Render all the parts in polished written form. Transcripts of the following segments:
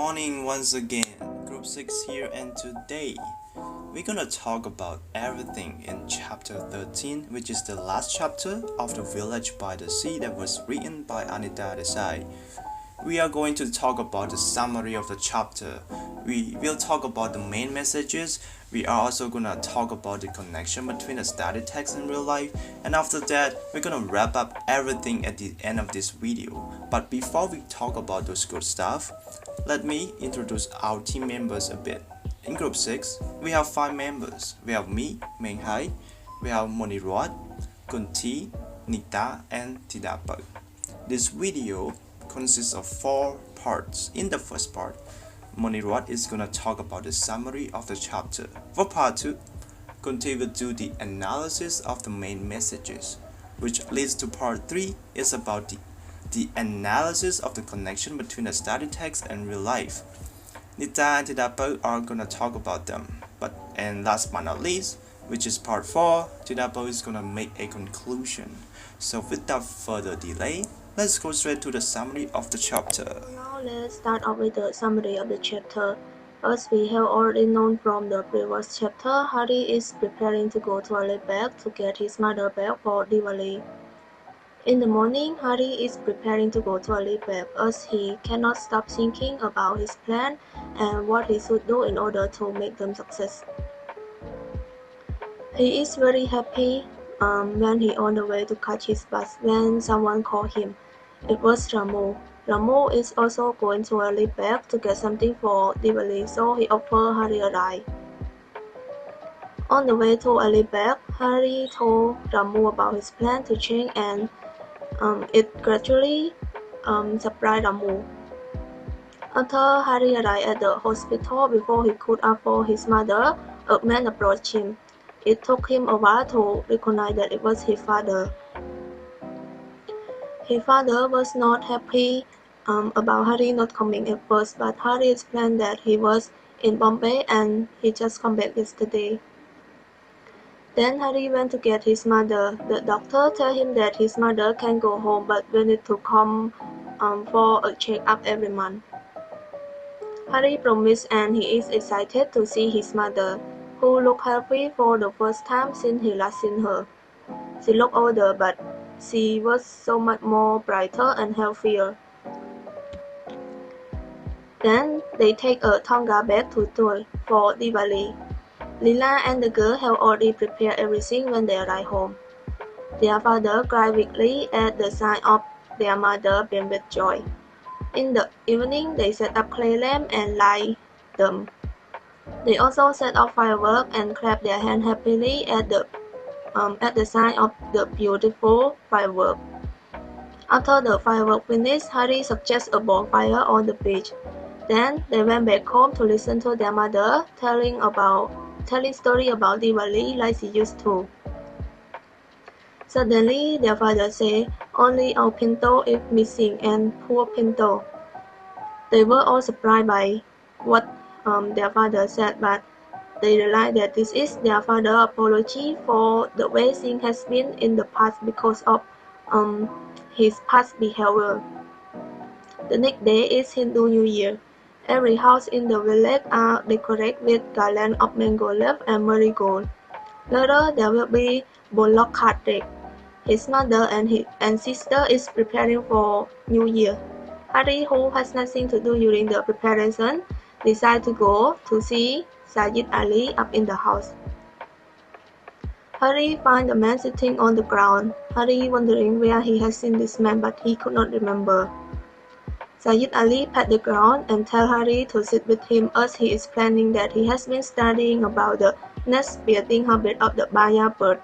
morning once again, Group 6 here, and today we're gonna talk about everything in chapter 13, which is the last chapter of The Village by the Sea that was written by Anita Desai. We are going to talk about the summary of the chapter. We will talk about the main messages. We are also gonna talk about the connection between the study text and real life. And after that, we're gonna wrap up everything at the end of this video. But before we talk about those good stuff, let me introduce our team members a bit. In group 6, we have 5 members. We have me, Meng Hai, we have Moniruat, Kunti, Nita, and Tidapag. This video consists of 4 parts. In the first part, Moniruat is gonna talk about the summary of the chapter. For part 2, Kunti will do the analysis of the main messages, which leads to part 3 is about the analysis of the connection between the study text and real life. Nita and Tidapag are gonna talk about them. And last but not least, which is part 4, Tidapag is gonna make a conclusion. So without further delay, let's go straight to the summary of the chapter. Now let's start off with the summary of the chapter. As we have already known from the previous chapter, Hari is preparing to go to Alibag to get his mother back for Diwali. In the morning, Hari is preparing to go to Alibag as he cannot stop thinking about his plan and what he should do in order to make them success. He is very happy when he on the way to catch his bus when someone called him. It was Ramu. Ramu is also going to Alibag to get something for Diwali, so he offered Hari a ride. On the way to Alibag, Hari told Ramu about his plan to change and it gradually surprised Ramu. After Hari arrived at the hospital before he could ask for his mother, a man approached him. It took him a while to recognize that it was his father. His father was not happy about Hari not coming at first, but Hari explained that he was in Bombay and he just come back yesterday. Then Hari went to get his mother. The doctor told him that his mother can go home but will need to come for a check-up every month. Hari promised and he is excited to see his mother, who looked healthy for the first time since he last seen her. She looked older, but she was so much more brighter and healthier. Then they take a Tonga back to tour for Diwali. Lila and the girl have already prepared everything when they arrive home. Their father cried weakly at the sight of their mother being with joy. In the evening, they set up clay lamps and light them. They also set off fireworks and clap their hands happily at the sight of the beautiful fireworks. After the fireworks finished, Hari suggested a bonfire on the beach. Then they went back home to listen to their mother telling story about Diwali like she used to. Suddenly, their father said, "Only our Pinto is missing, and poor Pinto." They were all surprised by what their father said, but they realized that this is their father's apology for the way things has been in the past because of his past behavior. The next day is Hindu New Year. Every house in the village are decorated with garlands of mango leaf and marigold. Later, there will be Bollock cart race. His mother and sister is preparing for New Year. Hari, who has nothing to do during the preparation, decides to go to see Sayid Ali up in the house. Hari finds the man sitting on the ground. Hari wondering where he has seen this man, but he could not remember. Sayid Ali pat the ground and tells Hari to sit with him as he is explaining that he has been studying about the nest building habit of the Baya bird.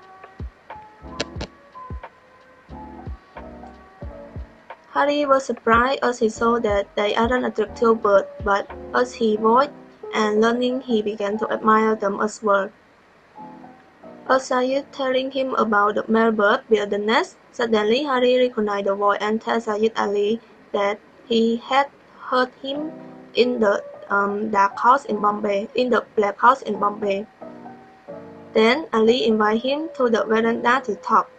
Hari was surprised as he saw that they aren't attractive birds, but as he watched and learning, he began to admire them as well. As Sayid telling him about the male bird built the nest, suddenly Hari recognized the voice and tells Sayid Ali that he had heard him in the black house in Bombay. Then Ali invited him to the veranda to talk.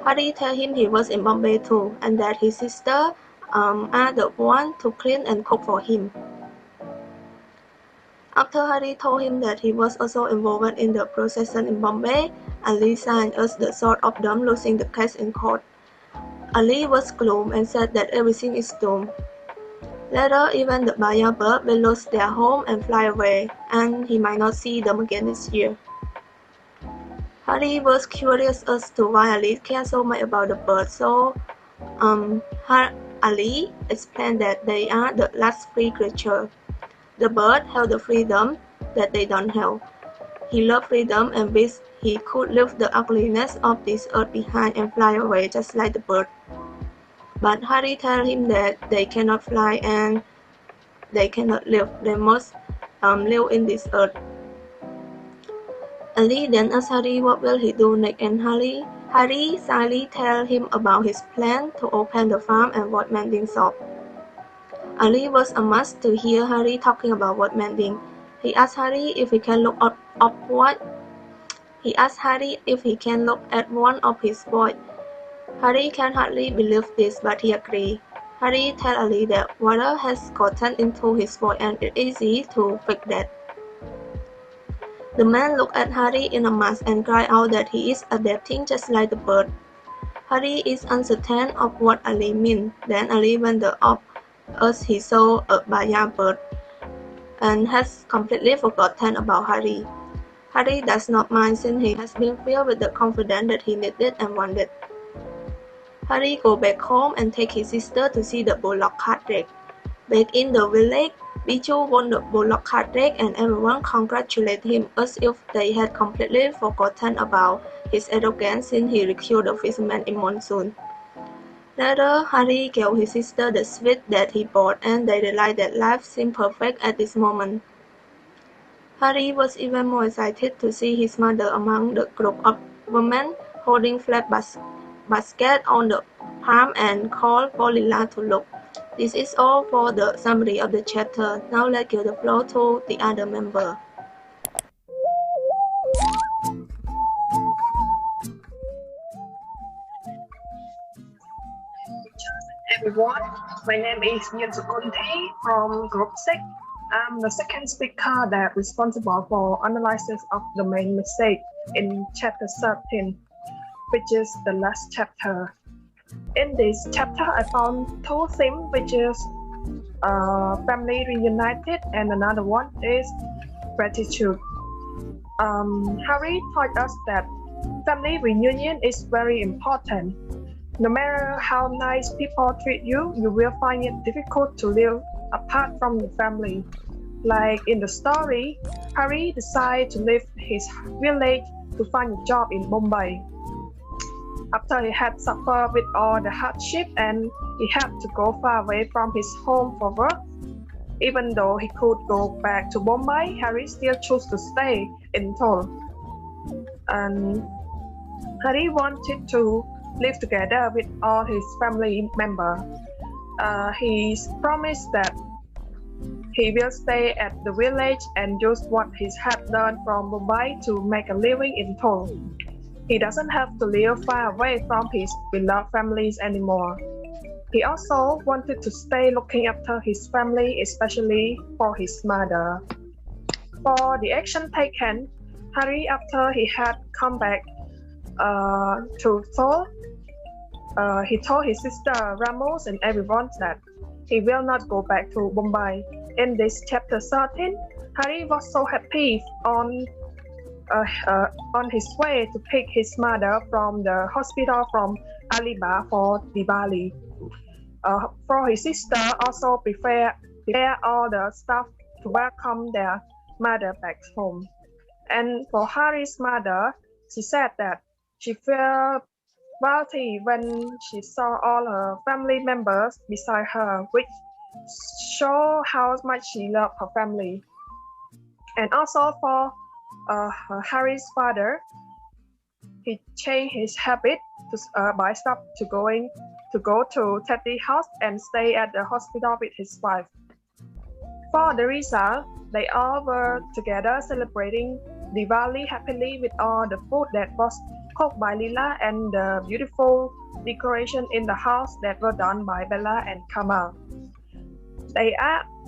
Hari tells him he was in Bombay too, and that his sister are the one to clean and cook for him. After Harry told him that he was also involved in the procession in Bombay, Ali signed as the sort of them losing the case in court. Ali was gloomy and said that everything is doomed. Later, even the Baya bird will lose their home and fly away, and he might not see them again this year. Harry was curious as to why Ali cared so much about the birds, so Ali explained that they are the last free creature. The birds have the freedom that they don't have. He loved freedom and wished he could leave the ugliness of this earth behind and fly away just like the bird. But Harry told him that they cannot fly and they cannot live. They must live in this earth. Ali then asked Harry what will he do next, and Harry slyly told him about his plan to open the farm and wood mending shop. Ali was amazed to hear Harry talking about wood mending. He asked Harry if he can look at one of his boys. Harry can hardly believe this, but he agreed. Harry told Ali that water has gotten into his boy and it's easy to fix that. The man looked at Harry in a mask and cried out that he is adapting just like the bird. Harry is uncertain of what Ali means. Then Ali went off as he saw a Baya bird and has completely forgotten about Harry. Harry does not mind since he has been filled with the confidence that he needed and wanted. Harry goes back home and takes his sister to see the bullock cart race. Back in the village, Bijou won the bullock cart race and everyone congratulated him as if they had completely forgotten about his arrogance since he rescued the fisherman in monsoon. Later, Harry gave his sister the sweet that he bought and they realized that life seemed perfect at this moment. Harry was even more excited to see his mother among the group of women holding flat baskets on the palm and called for Lila to look. This is all for the summary of the chapter. Now let's give the floor to the other member. Everyone, my name is Zong from Group 6. I'm the second speaker that responsible for analysis of the main message in chapter 13, which is the last chapter. In this chapter, I found two themes, which is family reunited and another one is gratitude. Harry told us that family reunion is very important. No matter how nice people treat you, you will find it difficult to live apart from your family. Like in the story, Harry decided to leave his village to find a job in Bombay. After he had suffered with all the hardship and he had to go far away from his home for work, even though he could go back to Bombay, Harry still chose to stay in Seoul. And Harry wanted to live together with all his family members. He promised that he will stay at the village and use what he had learned from Mumbai to make a living in Seoul. He doesn't have to live far away from his beloved families anymore. He also wanted to stay looking after his family, especially for his mother. For the action taken, Harry, after he had come back to Seoul, he told his sister Ramos and everyone that he will not go back to Bombay. In this chapter 13, Harry was so happy on his way to pick his mother from the hospital from Alibaba for Diwali. For his sister, also prepare all the stuff to welcome their mother back home. And for Harry's mother, she said that she felt guilty when she saw all her family members beside her, which show how much she loved her family. And also for Harry's father, he changed his habit by stop to go to Teddy's house and stay at the hospital with his wife. For the result, they all were together celebrating Diwali happily with all the food that was cooked by Lila and the beautiful decoration in the house that were done by Bella and Kamal. They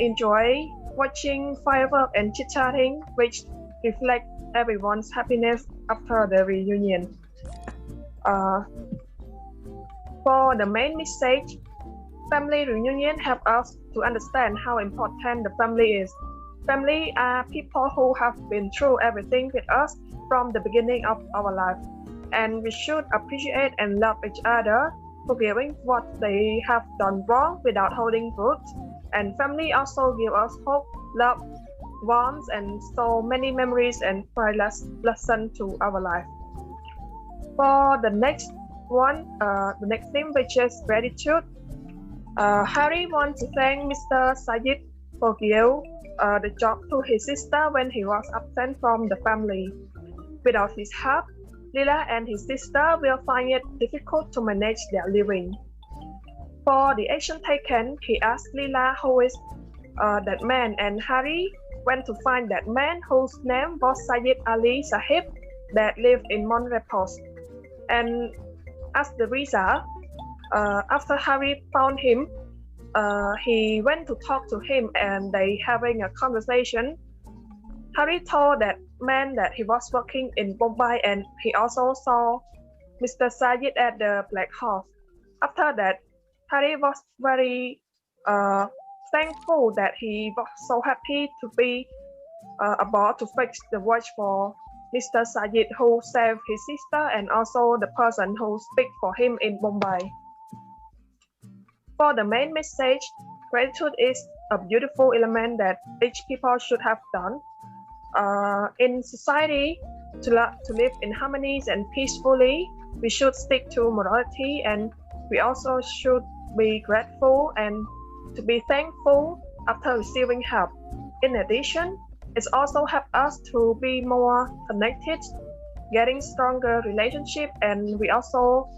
enjoy watching fireworks and chit-chatting, which reflect everyone's happiness after the reunion. Uh, for the main message, family reunion help us to understand how important the family is. Family are people who have been through everything with us from the beginning of our life, and we should appreciate and love each other, forgiving what they have done wrong without holding grudge. And family also give us hope, love, warmth, and so many memories and priceless lessons to our life. For the next one, the next theme, which is gratitude. Harry wants to thank Mr. Sayid for giving the job to his sister when he was absent from the family. Without his help, Lila and his sister will find it difficult to manage their living. For the action taken, he asked Lila who is that man, and Harry went to find that man whose name was Sayid Ali Sahib that lived in Monrepos. And as the result, after Harry found him, he went to talk to him and they having a conversation. Harry told that man that he was working in Bombay and he also saw Mr. Sayid at the Black Horse. After that, Harry was very thankful that he was so happy to be about to fix the watch for Mr. Sayid, who saved his sister and also the person who speak for him in Bombay. For the main message, gratitude is a beautiful element that each people should have done. In society, to live in harmony and peacefully, we should stick to morality, and we also should be grateful and to be thankful after receiving help. In addition, it also helps us to be more connected, getting stronger relationship, and we also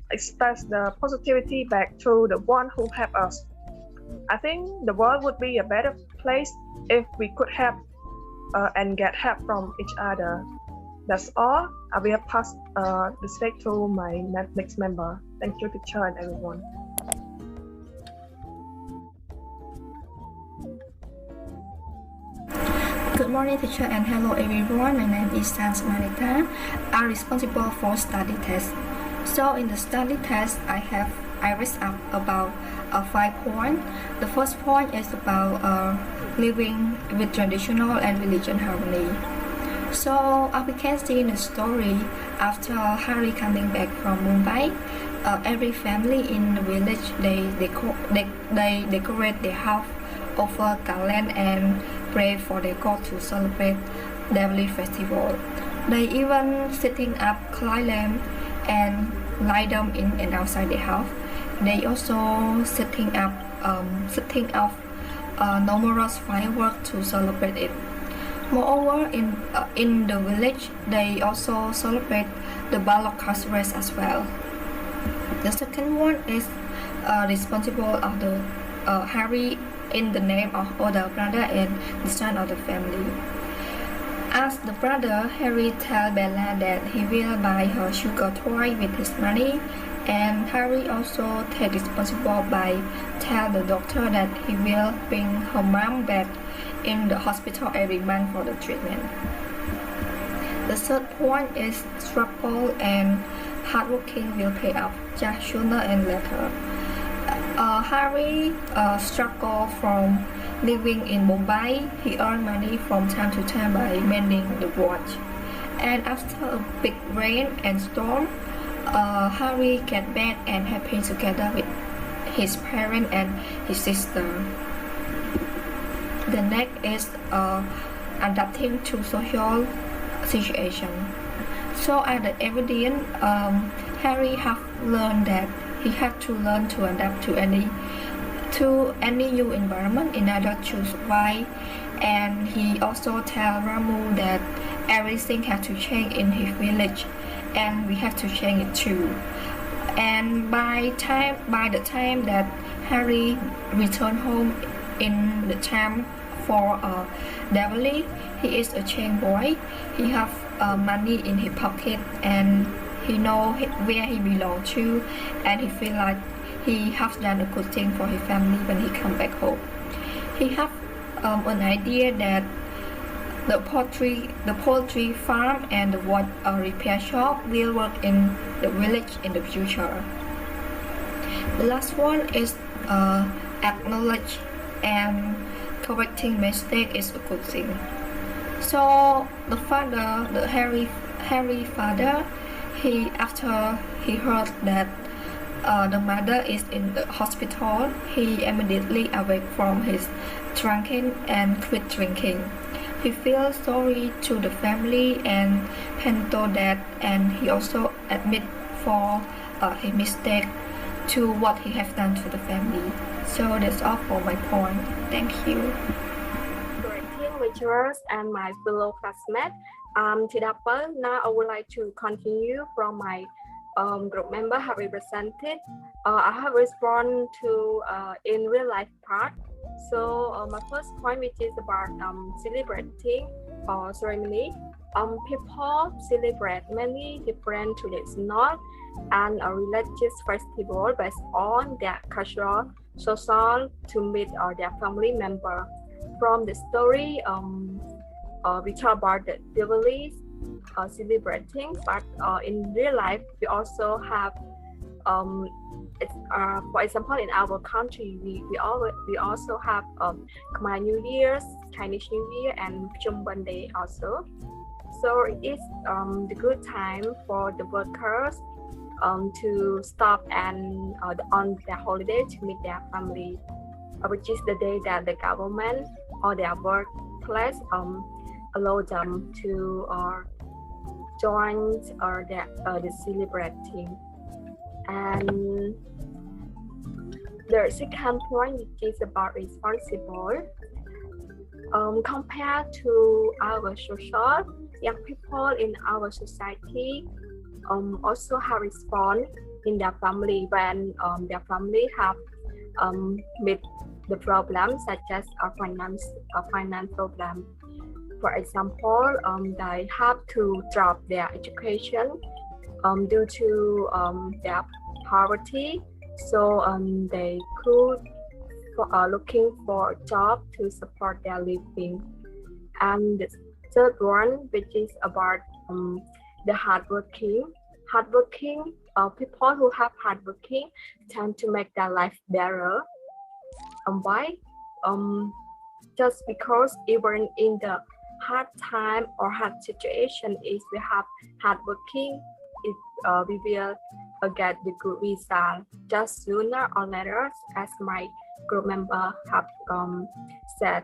express the positivity back to the one who helped us. I think the world would be a better place if we could help and get help from each other. That's all. I will pass the stage to my next member. Thank you, teacher and everyone. Good morning, teacher, and hello everyone. My name is Sans Manita. I'm responsible for study test. So in the study test, I raised up about 5 points. The first point is about living with traditional and religion harmony. So as we can see in the story, after Harry coming back from Mumbai, every family in the village they decorate their house, offer garland and pray for their god to celebrate Diwali festival. They even setting up clay lamp and light them in and outside the house. They also setting up numerous fireworks to celebrate it. Moreover, in the village, they also celebrate the Balaka's race as well. The second one is responsible of the Harry in the name of older brother and the son of the family. As the brother, Harry tells Bella that he will buy her sugar toy with his money, and Harry also takes responsible by tell the doctor that he will bring her mom back in the hospital every month for the treatment. The third point is struggle and hardworking will pay off just sooner and later. Harry struggled from living in Mumbai. He earned money from time to time by mending the watch. And after a big rain and storm, Harry get back and happy together with his parents and his sister. The next is adapting to social situation. So at the evidence, Harry have learned that he had to learn to adapt to any new environment in order to survive. And he also tell Ramu that everything had to change in his village, and we have to change it too. And by the time that Harry returned home in the time for Diwali, he is a chain boy. He have money in his pocket and he know where he belongs to, and he feel like he has done a good thing for his family when he come back home. He have an idea that the poultry farm and the water repair shop will work in the village in the future. The last one is acknowledge and correcting mistake is a good thing. So the father, the Harry father, after he heard that the mother is in the hospital, he immediately awake from his drinking and quit drinking. He feels sorry to the family and handle that, and he also admit for his mistake to what he has done to the family. So that's all for my point. Thank you. Greeting lecturers and my fellow classmates. Tidapa. Now I would like to continue from my group member have represented. I have responded to in real life part. So my first point, which is about celebrating or ceremony. People celebrate many different traditional and religious festival based on their cultural, social to meet their family member. From the story, we talk about the Diwali celebrating, but in real life, we also have for example, in our country, we also have Khmer New Year's, Chinese New Year, and Chumban Day also. So it is the good time for the workers to stop and on their holiday to meet their family, which is the day that the government or their workplace allow them to join the celebrating. And the second point, which is about responsible. Compared to our social, young people in our society also have respond in their family when their family have met the problems such as a finance problem. For example, they have to drop their education due to their poverty, so they could looking for a job to support their living. And the third one, which is about the hardworking people who have hardworking tend to make their life better. Why? Just because even in the hard time or hard situation, if we have hardworking, we will get the good result just sooner or later, as my group member have said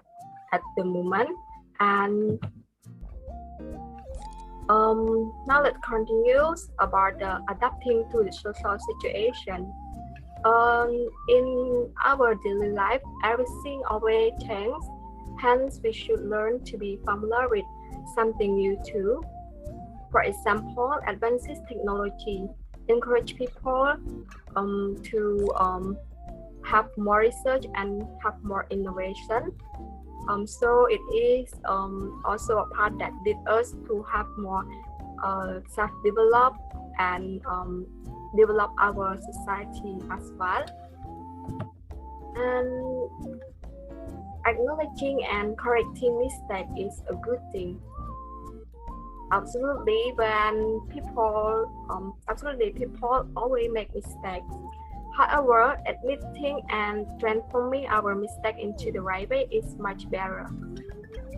at the moment. And now let's continue about the adapting to the social situation. In our daily life, everything always changes. Hence, we should learn to be familiar with something new too. For example, advances technology encourage people to have more research and have more innovation. So it is also a part that leads us to have more self-develop and develop our society as well. And acknowledging and correcting mistakes is a good thing. Absolutely, when people always make mistakes. However, admitting and transforming our mistake into the right way is much better.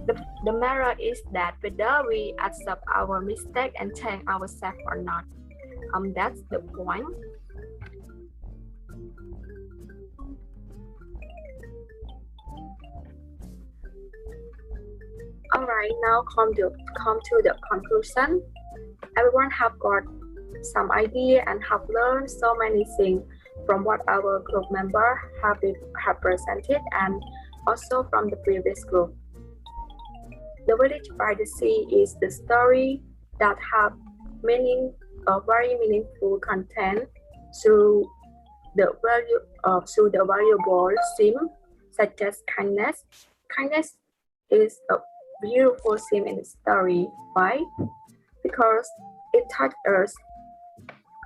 The matter is that whether we accept our mistake and thank ourselves or not. That's the point. Alright, now come to the conclusion. Everyone have got some idea and have learned so many things from what our group member have presented and also from the previous group. The Village by the Sea is the story that have very meaningful content through the valuable theme such as kindness. Kindness is a beautiful theme in the story. Why? Because it taught us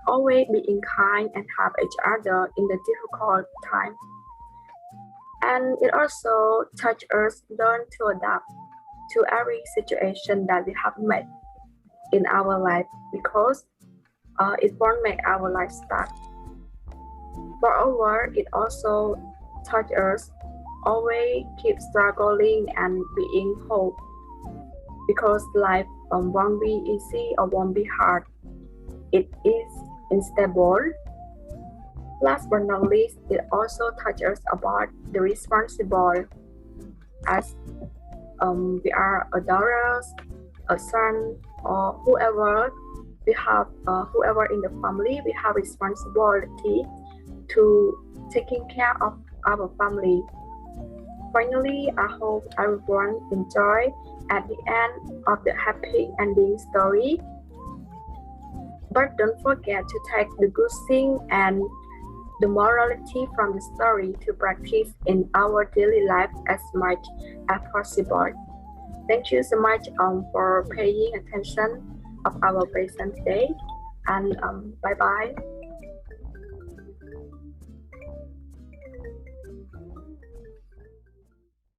always being kind and help each other in the difficult time. And it also touches us learn to adapt to every situation that we have met in our life because it won't make our life stuck. Moreover, it also taught us always keep struggling and being hope because life won't be easy or won't be hard. It is unstable. Last but not least, it also touches us about the responsible as we are a daughters, a son, or whoever we have, whoever in the family, we have responsibility to taking care of our family. Finally, I hope everyone enjoy at the end of the happy ending story. But don't forget to take the good thing and the morality from the story to practice in our daily life as much as possible. Thank you so much for paying attention of our present today, and bye bye.